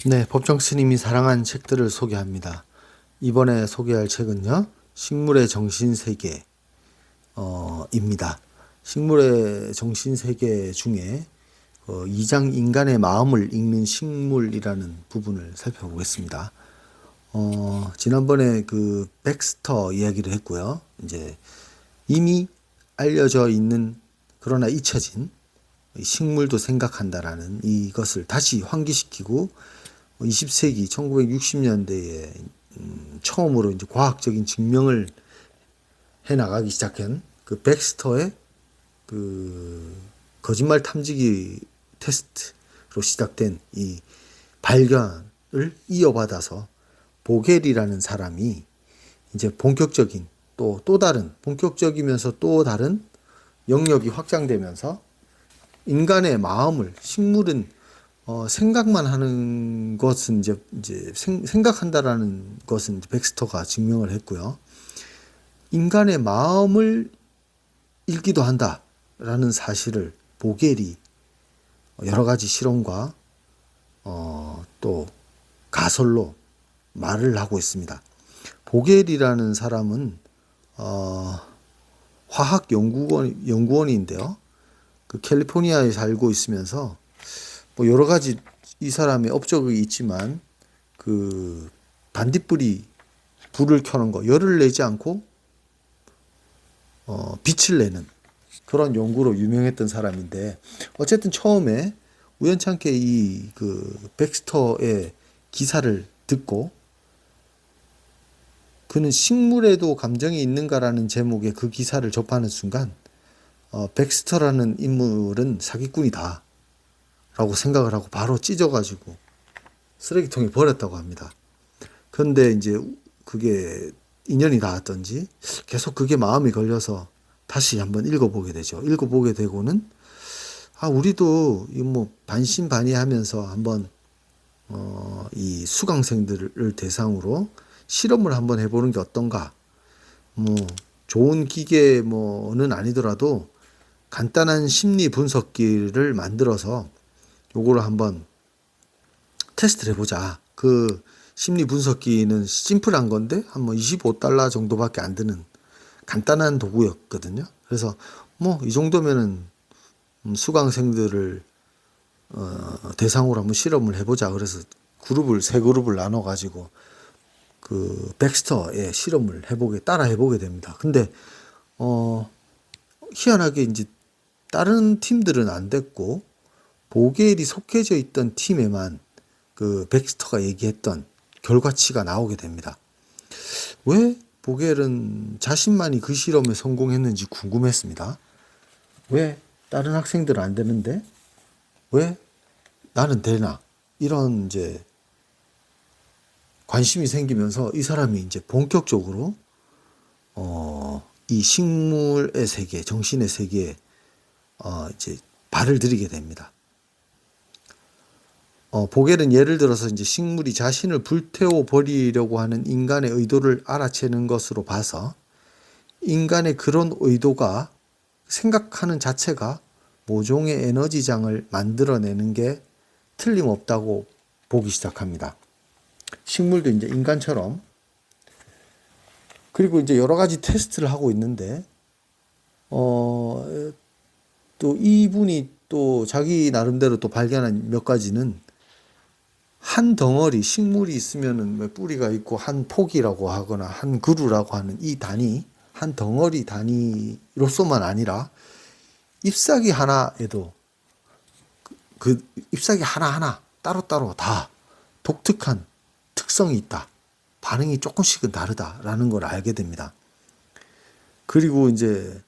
네, 법정 스님이 사랑한 책들을 소개합니다. 이번에 소개할 책은요, 식물의 정신세계, 입니다. 식물의 정신세계 중에 2장 인간의 마음을 읽는 식물이라는 부분을 살펴보겠습니다. 지난번에 그 백스터 이야기를 했고요. 이제 이미 알려져 있는 그러나 잊혀진 식물도 생각한다라는 이것을 다시 환기시키고 20세기 1960년대에 처음으로 이제 과학적인 증명을 해 나가기 시작한 그 백스터의 그 거짓말 탐지기 테스트로 시작된 이 발견을 이어받아서 보겔이라는 사람이 이제 본격적인 또 다른 본격적이면서 또 다른 영역이 확장되면서 인간의 마음을 식물은 생각만 하는 것은 이제 생각한다라는 것은 이제 백스터가 증명을 했고요. 인간의 마음을 읽기도 한다라는 사실을 보겔이 여러 가지 실험과 또 가설로 말을 하고 있습니다. 보겔이라는 사람은 화학 연구원인데요. 그 캘리포니아에 살고 있으면서 뭐 여러 가지 이 사람의 업적이 있지만 그 반딧불이 불을 켜는 거, 열을 내지 않고 빛을 내는 그런 연구로 유명했던 사람인데, 어쨌든 처음에 우연찮게 이 그 백스터의 기사를 듣고 그는 식물에도 감정이 있는가라는 제목의 그 기사를 접하는 순간 백스터라는 인물은 사기꾼이다 라고 생각을 하고 바로 찢어가지고 쓰레기통에 버렸다고 합니다. 그런데 이제 그게 인연이 닿았던지 계속 그게 마음이 걸려서 다시 한번 읽어보게 되죠. 읽어보게 되고는 우리도 뭐 반신반의하면서 한번 이 수강생들을 대상으로 실험을 한번 해보는 게 어떤가. 뭐 좋은 기계 뭐는 아니더라도 간단한 심리 분석기를 만들어서 요거를 한번 테스트를 해보자. 그 심리 분석기는 심플한 건데 한 뭐 $25 정도밖에 안 드는 간단한 도구였거든요. 그래서 뭐 이 정도면은 수강생들을 대상으로 한번 실험을 해보자. 그래서 세 그룹을 나눠 가지고 그 백스터의 실험을 따라 해보게 됩니다. 근데 희한하게 이제 다른 팀들은 안 됐고 보겔이 속해져 있던 팀에만 그 백스터가 얘기했던 결과치가 나오게 됩니다. 왜 보겔은 자신만이 그 실험에 성공했는지 궁금했습니다. 왜 다른 학생들은 안 되는데 왜 나는 되나? 이런 이제 관심이 생기면서 이 사람이 이제 본격적으로 이 식물의 세계, 정신의 세계에 이제 발을 들이게 됩니다. 보겔은 예를 들어서 이제 식물이 자신을 불태워 버리려고 하는 인간의 의도를 알아채는 것으로 봐서 인간의 그런 의도가 생각하는 자체가 모종의 에너지장을 만들어내는 게 틀림없다고 보기 시작합니다. 식물도 이제 인간처럼. 그리고 이제 여러 가지 테스트를 하고 있는데 또 이분이 또 자기 나름대로 또 발견한 몇 가지는 한 덩어리 식물이 있으면은 뭐 뿌리가 있고 한 폭이라고 하거나 한 그루라고 하는 이 단위, 한 덩어리 단위로서만 아니라 잎사귀 하나에도 그 잎사귀 하나하나 따로따로 다 독특한 특성이 있다. 반응이 조금씩은 다르다라는 걸 알게 됩니다. 그리고 이제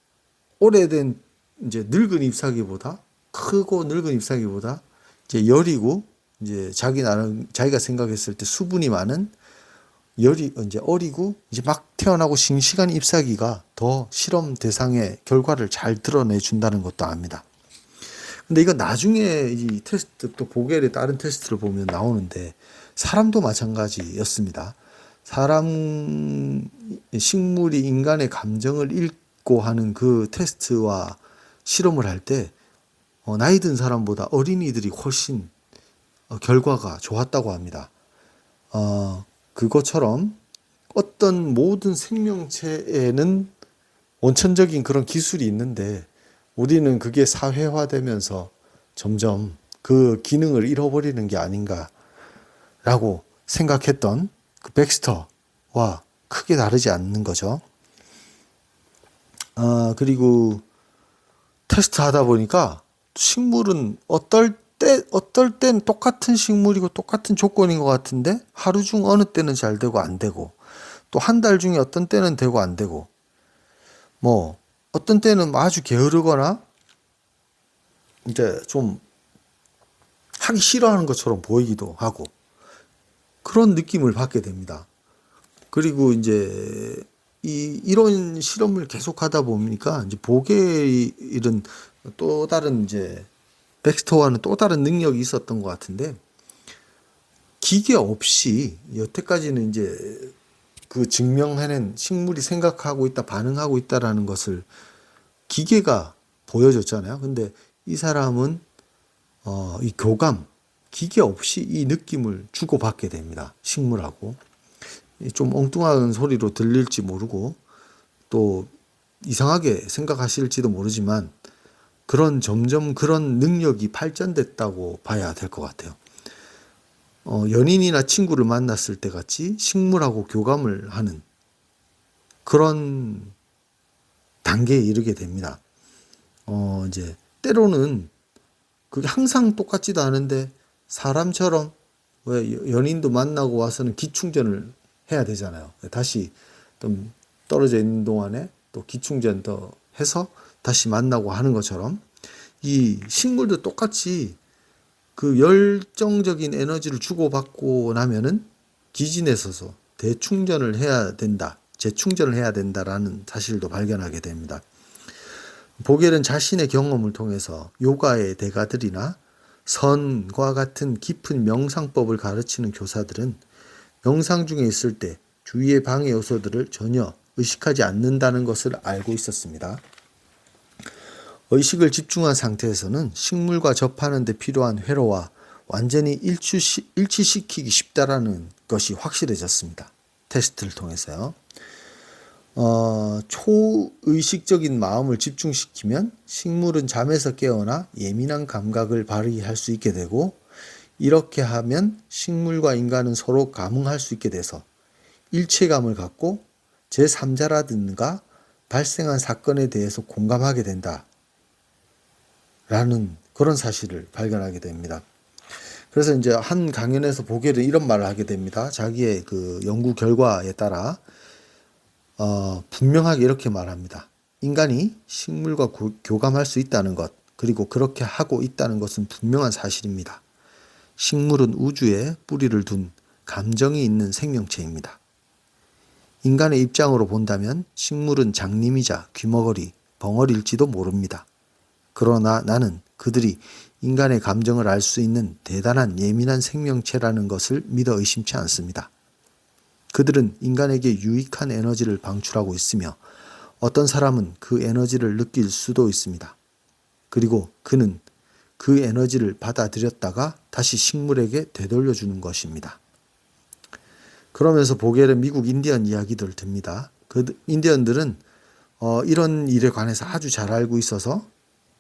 오래된 이제 늙은 잎사귀보다 크고 늙은 잎사귀보다 이제 여리고 이제 자기가 생각했을 때 수분이 많은 이제 어리고 이제 막 태어나고 싱싱한 잎사귀가 더 실험 대상의 결과를 잘 드러내 준다는 것도 압니다. 근데 이건 나중에 이 테스트 또 보겔의 다른 테스트를 보면 나오는데 사람도 마찬가지였습니다. 식물이 인간의 감정을 읽고 하는 그 테스트와 실험을 할 때 나이 든 사람보다 어린이들이 훨씬 결과가 좋았다고 합니다. 그것처럼 어떤 모든 생명체에는 원천적인 그런 기술이 있는데 우리는 그게 사회화되면서 점점 그 기능을 잃어버리는 게 아닌가라고 생각했던 그 백스터와 크게 다르지 않는 거죠. 그리고 테스트 하다 보니까 식물은 어떨 땐 똑같은 식물이고 똑같은 조건인 것 같은데 하루 중 어느 때는 잘 되고 안 되고 또 한 달 중에 어떤 때는 되고 안 되고 뭐 어떤 때는 아주 게으르거나 이제 좀 하기 싫어하는 것처럼 보이기도 하고 그런 느낌을 받게 됩니다. 그리고 이제 이런 실험을 계속 하다 보니까 이제 보겔은 또 다른 이제 백스터와는 또 다른 능력이 있었던 것 같은데 기계 없이 여태까지는 이제 그 증명해낸 식물이 생각하고 있다, 반응하고 있다라는 것을 기계가 보여줬잖아요. 근데 이 사람은 이 교감, 기계 없이 이 느낌을 주고받게 됩니다. 식물하고. 좀 엉뚱한 소리로 들릴지 모르고 또 이상하게 생각하실지도 모르지만 점점 그런 능력이 발전됐다고 봐야 될 것 같아요. 연인이나 친구를 만났을 때 같이 식물하고 교감을 하는 그런 단계에 이르게 됩니다. 이제 때로는 그게 항상 똑같지도 않은데 사람처럼 왜 연인도 만나고 와서는 기충전을 해야 되잖아요. 다시 좀 떨어져 있는 동안에 또 기충전 더 해서 다시 만나고 하는 것처럼 이 식물도 똑같이 그 열정적인 에너지를 주고받고 나면은 기진에 서서 대충전을 해야 된다, 재충전을 해야 된다라는 사실도 발견하게 됩니다. 보겔은 자신의 경험을 통해서 요가의 대가들이나 선과 같은 깊은 명상법을 가르치는 교사들은 명상 중에 있을 때 주위의 방해 요소들을 전혀 의식하지 않는다는 것을 알고 있었습니다. 의식을 집중한 상태에서는 식물과 접하는 데 필요한 회로와 완전히 일치시키기 쉽다라는 것이 확실해졌습니다. 테스트를 통해서요. 초의식적인 마음을 집중시키면 식물은 잠에서 깨어나 예민한 감각을 발휘할 수 있게 되고 이렇게 하면 식물과 인간은 서로 감응할 수 있게 돼서 일체감을 갖고 제3자라든가 발생한 사건에 대해서 공감하게 된다. 라는 그런 사실을 발견하게 됩니다. 그래서 이제 한 강연에서 보겔은 이런 말을 하게 됩니다. 자기의 그 연구 결과에 따라 분명하게 이렇게 말합니다. 인간이 식물과 교감할 수 있다는 것, 그리고 그렇게 하고 있다는 것은 분명한 사실입니다. 식물은 우주에 뿌리를 둔 감정이 있는 생명체입니다. 인간의 입장으로 본다면 식물은 장님이자 귀머거리, 벙어리일지도 모릅니다. 그러나 나는 그들이 인간의 감정을 알 수 있는 대단한 예민한 생명체라는 것을 믿어 의심치 않습니다. 그들은 인간에게 유익한 에너지를 방출하고 있으며 어떤 사람은 그 에너지를 느낄 수도 있습니다. 그리고 그는 그 에너지를 받아들였다가 다시 식물에게 되돌려주는 것입니다. 그러면서 보겔은 미국 인디언 이야기들을 듭니다. 그 인디언들은 이런 일에 관해서 아주 잘 알고 있어서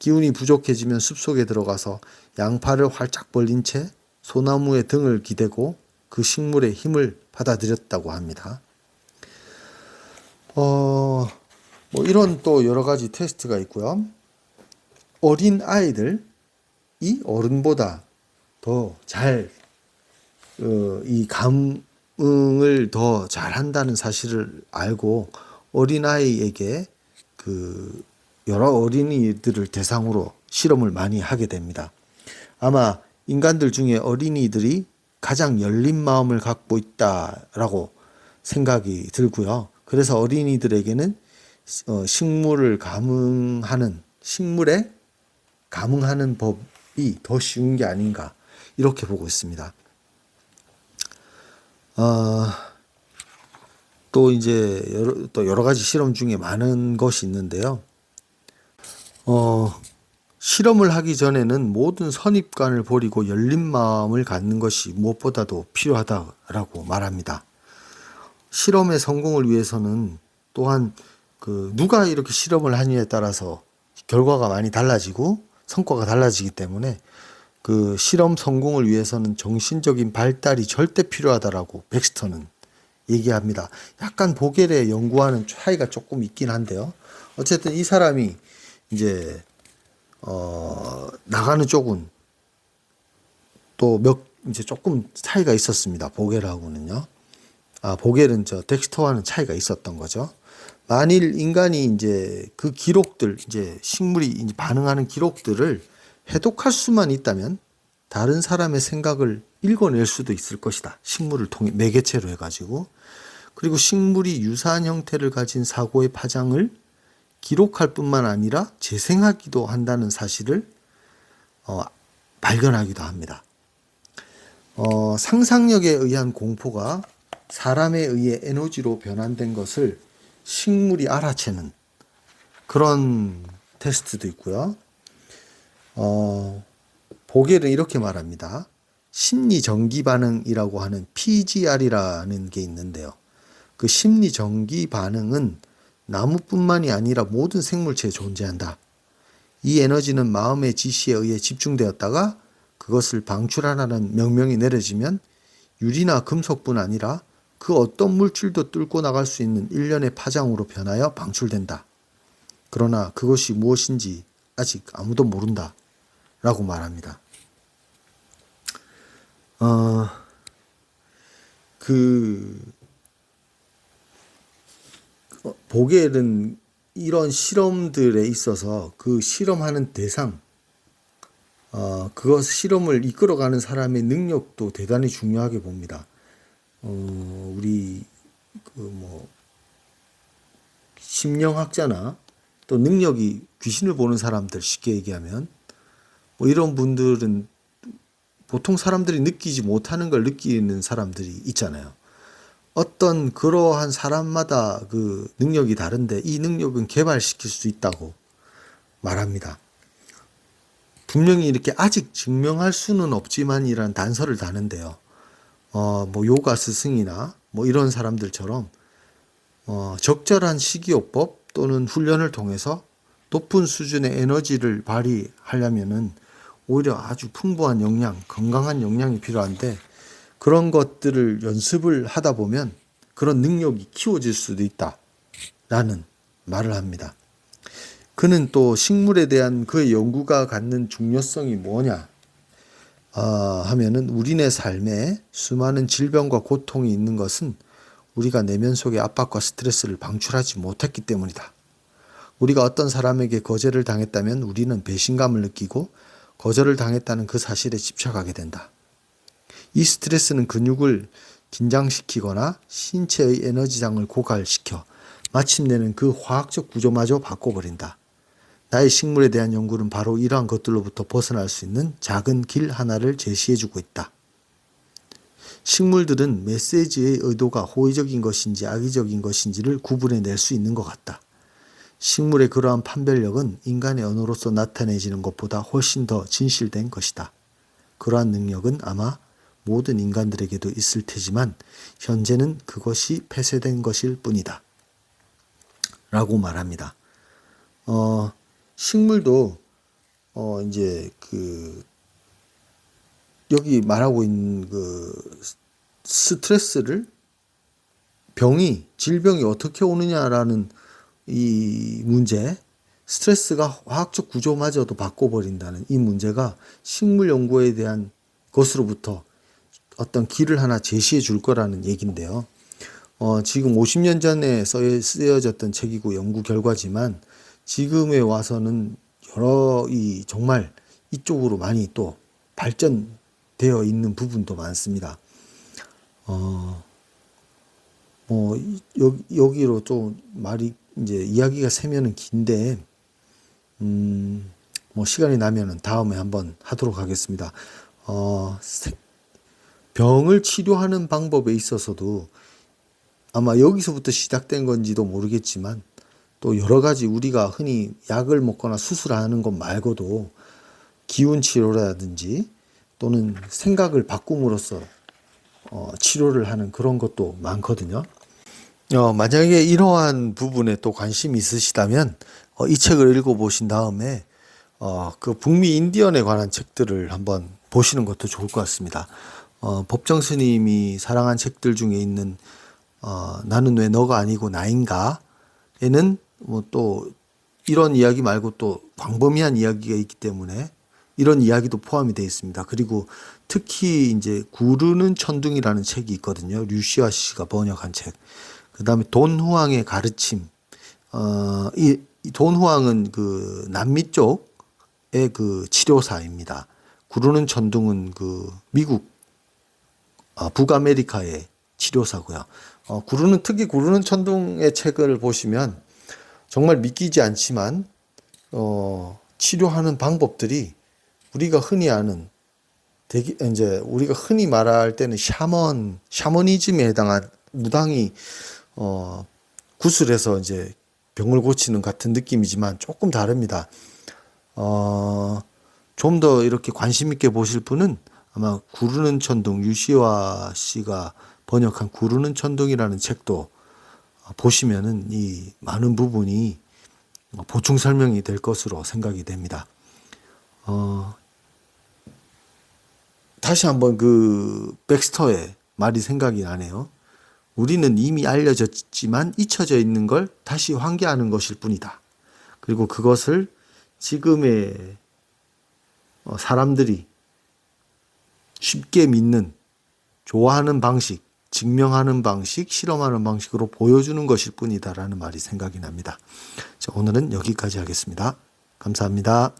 기운이 부족해지면 숲속에 들어가서 양팔을 활짝 벌린 채 소나무에 등을 기대고 그 식물의 힘을 받아들였다고 합니다. 뭐 이런 또 여러 가지 테스트가 있고요. 어린 아이들이 어른보다 더 잘 이 감응을 더 잘한다는 사실을 알고 어린아이에게 그 여러 어린이들을 대상으로 실험을 많이 하게 됩니다. 아마 인간들 중에 어린이들이 가장 열린 마음을 갖고 있다라고 생각이 들고요. 그래서 어린이들에게는 식물에 감응하는 법이 더 쉬운 게 아닌가 이렇게 보고 있습니다. 또 이제 여러 가지 실험 중에 많은 것이 있는데요. 실험을 하기 전에는 모든 선입관을 버리고 열린 마음을 갖는 것이 무엇보다도 필요하다라고 말합니다. 실험의 성공을 위해서는 또한 누가 이렇게 실험을 하느냐에 따라서 결과가 많이 달라지고 성과가 달라지기 때문에 그 실험 성공을 위해서는 정신적인 발달이 절대 필요하다라고 백스터는 얘기합니다. 약간 보겔의 연구와는 차이가 조금 있긴 한데요. 어쨌든 이 사람이 이제 나가는 쪽은 또 이제 조금 차이가 있었습니다. 보겔하고는요. 보겔은 덱스터와는 차이가 있었던 거죠. 만일 인간이 이제 그 기록들, 이제 식물이 이제 반응하는 기록들을 해독할 수만 있다면 다른 사람의 생각을 읽어낼 수도 있을 것이다. 식물을 통해 매개체로 해가지고. 그리고 식물이 유사한 형태를 가진 사고의 파장을 기록할 뿐만 아니라 재생하기도 한다는 사실을 발견하기도 합니다. 상상력에 의한 공포가 사람에 의해 에너지로 변환된 것을 식물이 알아채는 그런 테스트도 있고요. 보겔은 이렇게 말합니다. 심리 전기 반응이라고 하는 PGR이라는 게 있는데요. 그 심리 전기 반응은 나무뿐만이 아니라 모든 생물체에 존재한다. 이 에너지는 마음의 지시에 의해 집중되었다가 그것을 방출하라는 명령이 내려지면 유리나 금속뿐 아니라 그 어떤 물질도 뚫고 나갈 수 있는 일련의 파장으로 변하여 방출된다. 그러나 그것이 무엇인지 아직 아무도 모른다. 라고 말합니다. 보겔은 이런 실험들에 있어서 그 실험하는 대상, 그것 실험을 이끌어가는 사람의 능력도 대단히 중요하게 봅니다. 우리 심령학자나 또 능력이 귀신을 보는 사람들, 쉽게 얘기하면 이런 분들은 보통 사람들이 느끼지 못하는 걸 느끼는 사람들이 있잖아요. 어떤 그러한 사람마다 그 능력이 다른데 이 능력은 개발시킬 수 있다고 말합니다. 분명히 이렇게 아직 증명할 수는 없지만이라는 단서를 다는데요. 요가 스승이나 이런 사람들처럼 적절한 식이요법 또는 훈련을 통해서 높은 수준의 에너지를 발휘하려면은 오히려 아주 풍부한 영양, 건강한 영양이 필요한데 그런 것들을 연습을 하다 보면 그런 능력이 키워질 수도 있다라는 말을 합니다. 그는 또 식물에 대한 그의 연구가 갖는 중요성이 뭐냐 하면은 우리네 삶에 수많은 질병과 고통이 있는 것은 우리가 내면 속의 압박과 스트레스를 방출하지 못했기 때문이다. 우리가 어떤 사람에게 거절을 당했다면 우리는 배신감을 느끼고 거절을 당했다는 그 사실에 집착하게 된다. 이 스트레스는 근육을 긴장시키거나 신체의 에너지장을 고갈시켜 마침내는 그 화학적 구조마저 바꿔버린다. 나의 식물에 대한 연구는 바로 이러한 것들로부터 벗어날 수 있는 작은 길 하나를 제시해주고 있다. 식물들은 메시지의 의도가 호의적인 것인지 악의적인 것인지를 구분해낼 수 있는 것 같다. 식물의 그러한 판별력은 인간의 언어로서 나타내지는 것보다 훨씬 더 진실된 것이다. 그러한 능력은 아마 모든 인간들에게도 있을 테지만 현재는 그것이 폐쇄된 것일 뿐이다. 라고 말합니다. 식물도 이제 여기 말하고 있는 스트레스를 질병이 어떻게 오느냐라는 이 문제, 스트레스가 화학적 구조마저도 바꿔버린다는 이 문제가 식물 연구에 대한 것으로부터 어떤 길을 하나 제시해 줄 거라는 얘기인데요. 지금 50년 전에 쓰여졌던 책이고 연구 결과지만 지금에 와서는 여러 정말 이쪽으로 많이 또 발전되어 있는 부분도 많습니다. 여기로 좀 이제 이야기가 세면은 긴데, 시간이 나면은 다음에 한번 하도록 하겠습니다. 병을 치료하는 방법에 있어서도 아마 여기서부터 시작된 건지도 모르겠지만 또 여러 가지 우리가 흔히 약을 먹거나 수술하는 것 말고도 기운 치료라든지 또는 생각을 바꿈으로써 치료를 하는 그런 것도 많거든요. 만약에 이러한 부분에 또 관심이 있으시다면 이 책을 읽어보신 다음에 그 북미 인디언에 관한 책들을 한번 보시는 것도 좋을 것 같습니다. 법정 스님이 사랑한 책들 중에 있는 나는 왜 너가 아니고 나인가에는 뭐 또 이런 이야기 말고 또 광범위한 이야기가 있기 때문에 이런 이야기도 포함이 되어 있습니다. 그리고 특히 이제 구르는 천둥이라는 책이 있거든요. 류시아 씨가 번역한 책. 그다음에 돈후왕의 가르침. 이 돈후왕은 그 남미 쪽의 그 치료사입니다. 구르는 천둥은 그 미국 북아메리카의 치료사고요. 특히 구르는 천둥의 책을 보시면 정말 믿기지 않지만 치료하는 방법들이 우리가 흔히 아는 이제 우리가 흔히 말할 때는 샤머니즘에 해당한 무당이 구슬해서 이제 병을 고치는 같은 느낌이지만 조금 다릅니다. 좀 더 이렇게 관심 있게 보실 분은 아마 구르는 천둥 유시화 씨가 번역한 구르는 천둥이라는 책도 보시면은 이 많은 부분이 보충 설명이 될 것으로 생각이 됩니다. 다시 한번 그 백스터의 말이 생각이 나네요. 우리는 이미 알려졌지만 잊혀져 있는 걸 다시 환기하는 것일 뿐이다. 그리고 그것을 지금의 사람들이 쉽게 믿는, 좋아하는 방식, 증명하는 방식, 실험하는 방식으로 보여주는 것일 뿐이다라는 말이 생각이 납니다. 자, 오늘은 여기까지 하겠습니다. 감사합니다.